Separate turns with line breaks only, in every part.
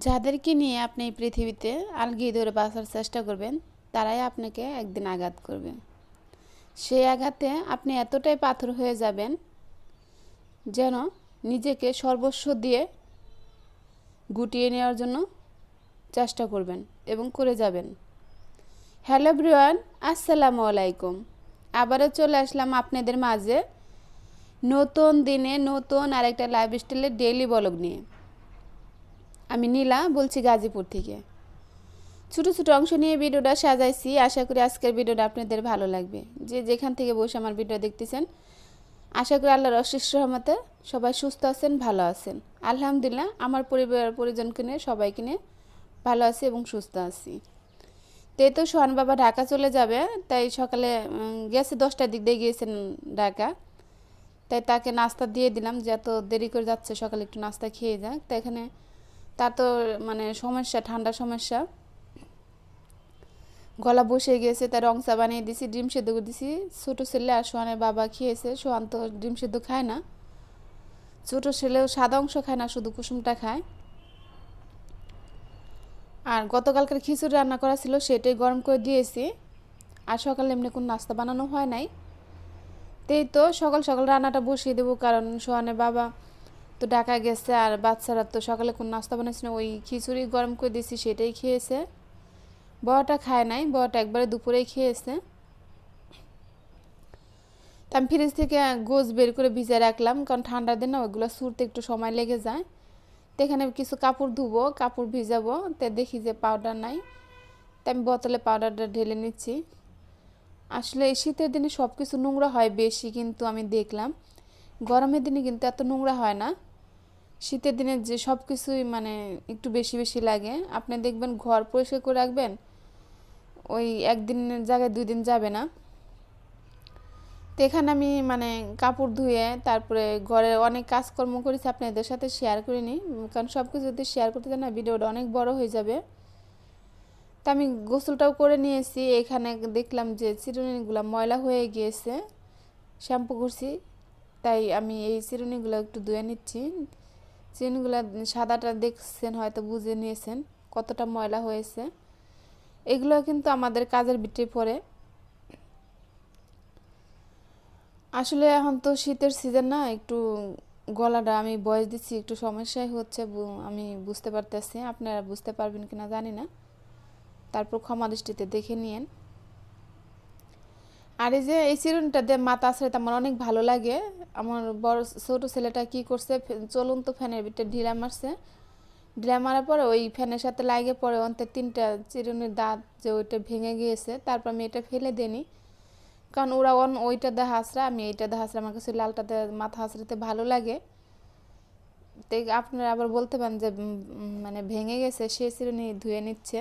যাদেরকে নিয়ে আপনি এই পৃথিবীতে আলগি ধরে বাঁচার চেষ্টা করবেন তারাই আপনাকে একদিন আঘাত করবে। সেই আঘাতে আপনি এতটাই পাথর হয়ে যাবেন যেন নিজেকে সর্বস্ব দিয়ে গুটিয়ে নেওয়ার জন্য চেষ্টা করবেন এবং করে যাবেন। হ্যালো এভরিওয়ান, আসসালামু আলাইকুম। আবারও চলে আসলাম আপনাদের মাঝে নতুন দিনে নতুন আরেকটা লাইফস্টাইলের ডেইলি ব্লগ নিয়ে। আমি নীলা বলছি গাজীপুর থেকে। ছোটো ছোটো অংশ নিয়ে ভিডিওটা সাজাইছি, আশা করি আজকের ভিডিওটা আপনাদের ভালো লাগবে। যে যেখান থেকে বসে আমার ভিডিও দেখতেছেন, আশা করি আল্লাহর অশেষ রহমতে সবাই সুস্থ আছেন, ভালো আছেন। আলহামদুলিল্লাহ, আমার পরিবার পরিজনকে নিয়ে সবাইকে নিয়ে ভালো আছি এবং সুস্থ আছি। তো সোহান বাবা ঢাকা চলে যাবে, তাই সকালে গেছে 10টার দিক দিয়ে গিয়েছেন ঢাকা। তাই তাকে নাস্তা দিয়ে দিলাম, যে এত দেরি করে যাচ্ছে সকালে একটু নাস্তা খেয়ে যাক। তাই এখানে তার তো মানে সমস্যা, ঠান্ডা সমস্যা, গলা বসে গিয়েছে। তাই রং চা বানিয়ে দিছি, ডিম সেদ্ধ করে দিছি। ছোটো ছেলে আর সোহানের বাবা খেয়েছে। সোহান তো ডিম সেদ্ধ খায় না, ছোটো ছেলেও সাদা অংশ খায় না, শুধু কুসুমটা খায়। আর গতকালকের খিচুড়ি রান্না করা ছিল, সেটাই গরম করে দিয়েছি। আর সকালে এমনি কোনো নাস্তা বানানো হয় নাই। তো সকাল সকাল রান্নাটা বসিয়ে দেবো, কারণ সোহানের বাবা তো ঢাকা গেছে আর বাচ্চারা তো সকালে কোনো নাস্তা বানাইছে না, ওই খিচুড়ি গরম করে দিয়েছি, সেটাই খেয়েছে। বড়টা খায় নাই, বড়টা একবারে দুপুরেই খেয়েছে। তা আমি ফ্রিজ থেকে গোছ বের করে ভিজে রাখলাম, কারণ ঠান্ডার দিন না ওইগুলো সুরতে একটু সময় লেগে যায়। তো এখানে কিছু কাপড় ধুবো, কাপড় ভিজাবো। তো দেখি যে পাউডার নাই, তাই আমি বোতলে পাউডারটা ঢেলে নিচ্ছি। আসলে এই শীতের দিনে সব কিছু নোংরা হয় বেশি, কিন্তু আমি দেখলাম গরমের দিনে কিন্তু এত নোংরা হয় না। শীতের দিনে যে সব কিছুই মানে একটু বেশি বেশি লাগে। আপনি দেখবেন ঘর পরিষ্কার করে রাখবেন, ওই একদিনের জায়গায় 2 দিন যাবে না। তো এখানে আমি মানে কাপড় ধুয়ে তারপরে ঘরের অনেক কাজকর্ম করেছি, আপনাদের সাথে শেয়ার করিনি, কারণ সব কিছু যদি শেয়ার করতে চান না ভিডিওটা অনেক বড় হয়ে যাবে। তা আমি গোসলটাও করে নিয়েছি। এখানে দেখলাম যে চিরুনিগুলো ময়লা হয়ে গিয়েছে, শ্যাম্পু করছি, তাই আমি এই চিরুনিগুলো একটু ধুয়ে নিচ্ছি। চিরুনিগুলো সাদাটা দেখছেন, হয়তো বুঝে নিয়েছেন কতটা ময়লা হয়েছে। এগুলো কিন্তু আমাদের কাজের ভিতরে পড়ে। আসলে এখন তো শীতের সিজন না, একটু গলাটা আমি বয়স দিচ্ছি, একটু সমস্যাই হচ্ছে, আমি বুঝতে পারতেছি। আপনারা বুঝতে পারবেন কিনা জানি না, তারপর ক্ষমা দৃষ্টিতে দেখে নিয়েন। আর এই যে এই চিরুনিটা দিয়ে মাথা আছড়াইতে আমার অনেক ভালো লাগে। আমার বড় ছোট ছেলেটা কি করছে, চলুন তো ফ্যানের ভিতরে ঢিলা মারছে, ঢিলা মারার পরে ওই ফ্যানের সাথে লাগে পরে অন্তে 3টা চিরুনির দাঁত যে ওইটা ভেঙে গিয়েছে। তারপর আমি এটা ফেলে দিইনি, কারণ ওরা ওইটা দিয়ে হাসরা, আমি এইটা দিয়ে হাসরা, আমার কাছে লালটাতে মাথা হাসরাতে ভালো লাগে। তো আপনারা আবার বলতে পারেন যে মানে ভেঙে গেছে সে চিরুনি ধুয়ে নিচ্ছে,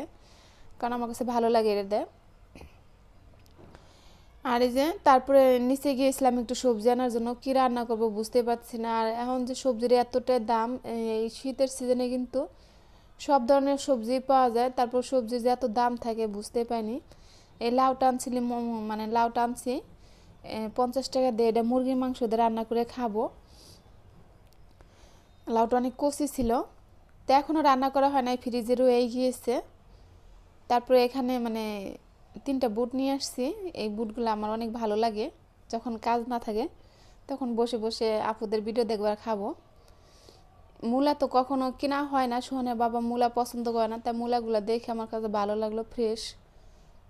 কারণ আমার কাছে ভালো লাগে এটা। আর এই যে তারপরে নিচে গিয়েছিলাম একটু সবজি আনার জন্য, কি রান্না করব বুঝতে পারছি না। আর এখন যে সবজির এতটাই দাম, এই শীতের সিজনে কিন্তু সব ধরনের সবজি পাওয়া যায়, তারপর সবজির যে এত দাম থাকে বুঝতে পারিনি। এই লাউটা আনছিলি, মানে লাউটা আনছি 50 টাকা দিয়ে, এটা মুরগির মাংস দিয়ে রান্না করে খাবো। লাউটা অনেক কচি ছিল, তো এখনও রান্না করা হয় নাই, ফ্রিজে রয়ে গিয়েছে। তারপরে এখানে মানে 3টা বুট নিয়ে আসছি। এই বুটগুলো আমার অনেক ভালো লাগে, যখন কাজ না থাকে তখন বসে বসে আপুদের ভিডিও দেখবার খাবো। মূলা তো কখনো কেনা হয় না, সোহানের বাবা মূলা পছন্দ করে না, তাই মূলাগুলো দেখে আমার কাছে ভালো লাগলো, ফ্রেশ,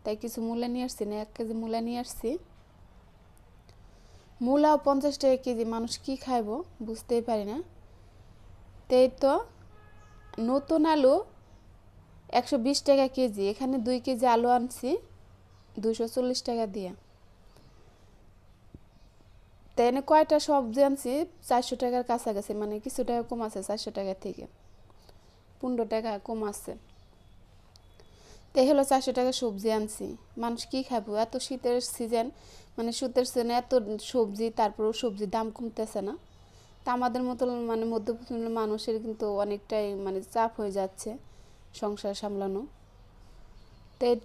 তাই কিছু মূলা নিয়ে আসছি, না 1 কেজি মূলা নিয়ে আসছি। মূলাও 50 টাকা কেজি, মানুষ কি খাইবো বুঝতেই পারি না। তো নতুন আলু 120 টাকা কেজি, এখানে 2 কেজি আলু আনছি 240 টাকা দিয়ে। তাই এনে কয়টা সবজি আনছি 400 টাকার কাছাকাছি, মানে কিছু টাকা কম আছে, 400 টাকা থেকে 15 টাকা কম আছে। তাই হলো 400 টাকা সবজি আনছি। মানুষ কি খাবো এত শীতের সিজন, মানে শীতের সিজনে এত সবজি, তারপরেও সবজির দাম কমতেছে না। তা আমাদের মতো মানে মধ্যবিত্ত মানুষের কিন্তু অনেকটাই মানে চাপ হয়ে যাচ্ছে সংসার সামলানো।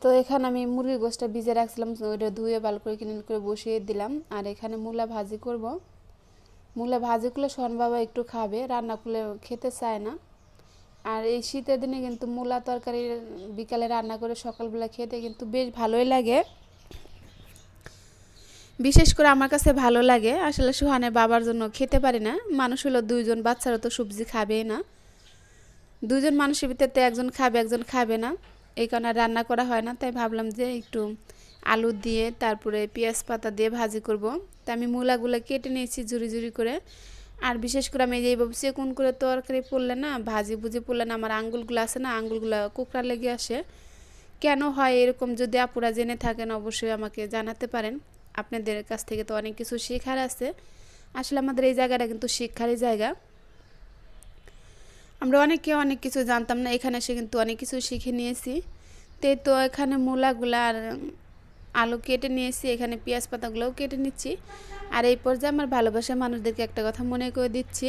তো এখানে আমি মুরগির গোশটা ভিজে রাখছিলাম, ওইটা ধুয়ে ভালো করে ক্লিন করে বসিয়ে দিলাম। আর এখানে মূলা ভাজি করব। মূলা ভাজি করলে সোহান বাবা একটু খাবে, রান্না করলে খেতে চায় না। আর এই শীতের দিনে কিন্তু মূলা তরকারি বিকালে রান্না করে সকালবেলা খেতে কিন্তু বেশ ভালোই লাগে। বিশেষ করে আমার কাছে ভালো লাগে। আসলে সুহানের বাবার জন্য খেতে পারি না, মানুষ হলো দুইজন, বাচ্চারা তো সবজি খাবেই না। দুজন মানুষের ভিতরে একজন খাবে একজন খাবে না, এই কারণে রান্না করা হয় না। তাই ভাবলাম যে একটু আলু দিয়ে তারপরে পেঁয়াজ পাতা দিয়ে ভাজি করব। তা আমি মূলাগুলো কেটে নিয়েছি ঝুরি ঝুরি করে। আর বিশেষ করে আমি এইভাবে চেকুন করে তরকারি পড়লে না, ভাজি ভুজি পড়লে না, আমার আঙ্গুলগুলো আছে না, আঙ্গুলগুলো কোকড়া লেগে আসে। কেন হয় এরকম যদি আপুরা জেনে থাকেন অবশ্যই আমাকে জানাতে পারেন। আপনাদের কাছ থেকে তো অনেক কিছু শেখার আছে। আসলে আমাদের এই জায়গাটা কিন্তু শিক্ষারই জায়গা। আমরা অনেকে অনেক কিছু জানতাম না, এখানে এসে কিন্তু অনেক কিছু শিখে নিয়েছি। তো এখানে মূলাগুলা আর আলু কেটে নিয়েছি, এখানে পেঁয়াজ পাতাগুলোও কেটে নিচ্ছি। আর এই পর্যায়ে আমার ভালোবাসার মানুষদেরকে একটা কথা মনে করে দিচ্ছি,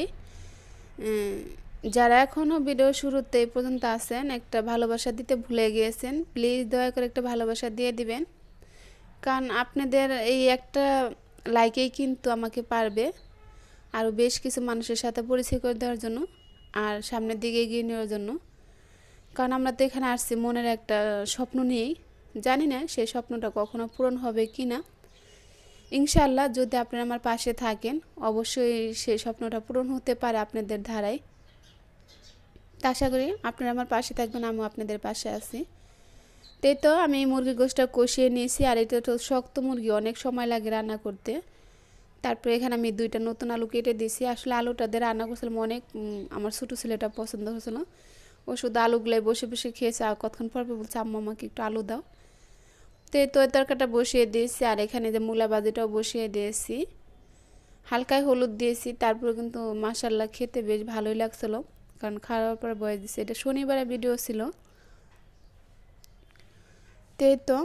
যারা এখনও ভিডিও শুরুতে এই পর্যন্ত আছেন, একটা ভালোবাসা দিতে ভুলে গিয়েছেন, প্লিজ দয়া করে একটা ভালোবাসা দিয়ে দিবেন। কারণ আপনাদের এই একটা লাইকেই কিন্তু আমাকে পারবে আরও বেশ কিছু মানুষের সাথে পরিচয় করে দেওয়ার জন্য আর সামনের দিকে এগিয়ে নেওয়ার জন্য। কারণ আমরা তো এখানে আসছি মনের একটা স্বপ্ন নিয়েই, জানি না সেই স্বপ্নটা কখনো পূরণ হবে কি না। ইনশাআল্লাহ যদি আপনারা আমার পাশে থাকেন অবশ্যই সেই স্বপ্নটা পূরণ হতে পারে আপনাদের ধারায়। তা আশা করি আপনারা আমার পাশে থাকবেন, আমিও আপনাদের পাশে আছি। তো আমি এই মুরগির গোশটা কষিয়ে নিয়েছি। আর এটা তো শক্ত মুরগি, অনেক সময় লাগে রান্না করতে। তারপরে এখানে আমি 2টা নতুন আলু কেটে দিয়েছি। আসলে আলুটা দিয়ে রান্না করছিলাম অনেক, আমার ছোটো ছেলেটা পছন্দ হয়েছিল। ও শুধু আলুগুলাই বসে বসে খেয়েছে, আর কতক্ষণ পর বলছে আম্মু আমাকে একটু আলু দাও। তো তরকারিটা বসিয়ে দিয়েছি। আর এখানে যে মূলা ভাজিটাও বসিয়ে দিয়েছি, হালকায় হলুদ দিয়েছি। তারপরে কিন্তু মাশাল্লাহ খেতে বেশ ভালোই লাগছিল, কারণ খাওয়ার পর বয়স দিয়েছি। এটা শনিবারের ভিডিও ছিল। তো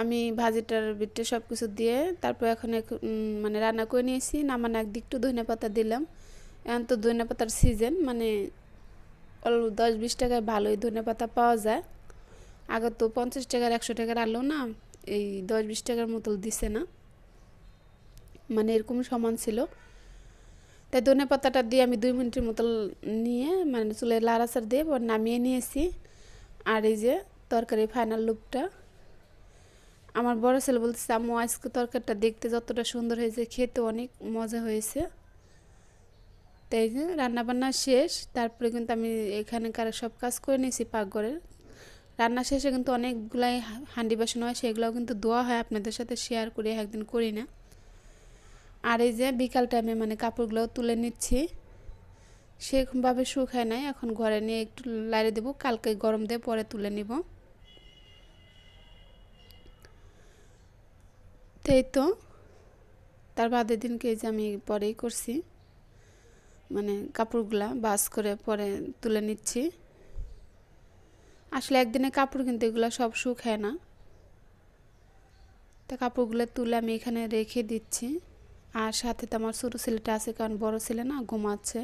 আমি ভাজিটার ভিতরে সব কিছু দিয়ে তারপর এখন মানে রান্না করে নিয়েছি। নামানো একদিক একটু ধনে পাতা দিলাম। এখন তো ধনে পাতার সিজন, মানে 10-20 টাকায় ভালোই ধনে পাতা পাওয়া যায়। আগে তো 50 টাকার 100 টাকার আলু না, এই 10-20 টাকার মতো দিছে না, মানে এরকম সমান ছিল। তাই ধনে পাতাটা দিয়ে আমি 2 মিনিটের মতো নিয়ে মানে চুলে লাড়াচাড় দিয়ে নামিয়ে নিয়েছি। আর এই যে তরকারি ফাইনাল লুকটা, আমার বড় ছেলে বলতেছে আম্মু আজকে তরকারিটা দেখতে যতটা সুন্দর হয়েছে খেতে অনেক মজা হয়েছে। তাই যে রান্নাবান্না শেষ, তারপরে কিন্তু আমি এখানকার সব কাজ করে নিয়েছি পাকঘরের। রান্না শেষে কিন্তু অনেকগুলাই হাঁডি বাসন হয়, সেগুলোও কিন্তু ধোয়া হয়, আপনাদের সাথে শেয়ার করে একদিন করি না। আর এই যে বিকাল টাইমে মানে কাপড়গুলোও তুলে নিচ্ছি, সেরকমভাবে শুকায় নাই, এখন ঘরে নিয়ে একটু লাড়ে দেবো, কালকে গরম দিয়ে পরে তুলে নিব। তো তার বাদের দিনকে যে আমি পরেই করছি, মানে কাপড়গুলা বাস করে পরে তুলে নিচ্ছি। আসলে একদিনে কাপড় কিন্তু এগুলো সব শুকায় না, তা কাপড়গুলো তুলে আমি এখানে রেখে দিচ্ছি। আর সাথে তো আমার ছোটো ছেলেটা আছে, কারণ বড় ছেলে না ঘুমাচ্ছে।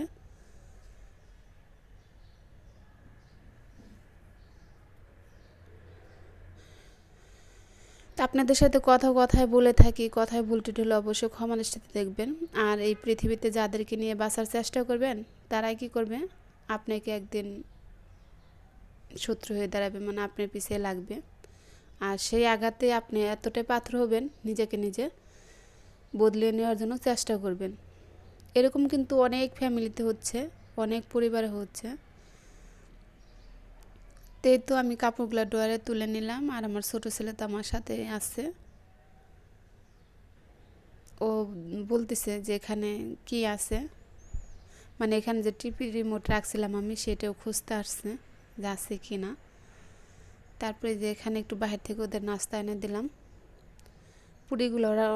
তা আপনাদের সাথে কথায় বলে থাকি, কথায় ভুল টুটি হলে অবশ্যই ক্ষমা দৃষ্টিতে দেখবেন। আর এই পৃথিবীতে যাদেরকে নিয়ে বাঁচার চেষ্টা করবেন তারাই কি করবে, আপনাকে একদিন শত্রু হয়ে দাঁড়াবে, মানে আপনার পিছিয়ে লাগবে। আর সেই আঘাতে আপনি এতটাই পাথর হবেন, নিজেকে নিজে বদলিয়ে নেওয়ার জন্য চেষ্টা করবেন। এরকম কিন্তু অনেক ফ্যামিলিতে হচ্ছে, অনেক পরিবারে হচ্ছে। তো আমি কাপড়গুলো ড্রয়ারে তুলে নিলাম। আর আমার ছোটো ছেলে তো আমার সাথে আছে, ও বলতেছে যে এখানে কি আছে, মানে এখানে যে টিভি রিমোট রাখছিলাম আমি সেটাও খুঁজতে আসছে যে আছে কি না। তারপরে যে এখানে একটু বাহির থেকে ওদের নাস্তা এনে দিলাম। পুরিগুলো ওরা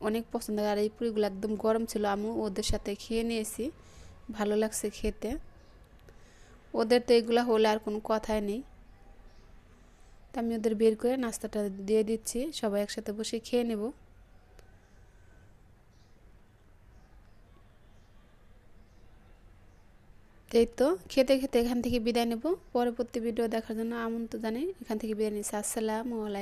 অনেক পছন্দ করে, আর এই পুরিগুলো একদম গরম ছিল, আমি ওদের সাথে খেয়ে নিয়েছি, ভালো লাগছে খেতে। ওদের তো এগুলো হলে আর কোনো কথাই নেই। তা আমি ওদের বের করে নাস্তাটা দিয়ে দিচ্ছি, সবাই একসাথে বসে খেয়ে নেব। তো খেতে খেতে এখান থেকে বিদায় নেব। পরবর্তী ভিডিও দেখার জন্য আমন্ত্রণ জানাই। এখান থেকে বিদায় নিচ্ছি। আসসালামু আলাইকুম।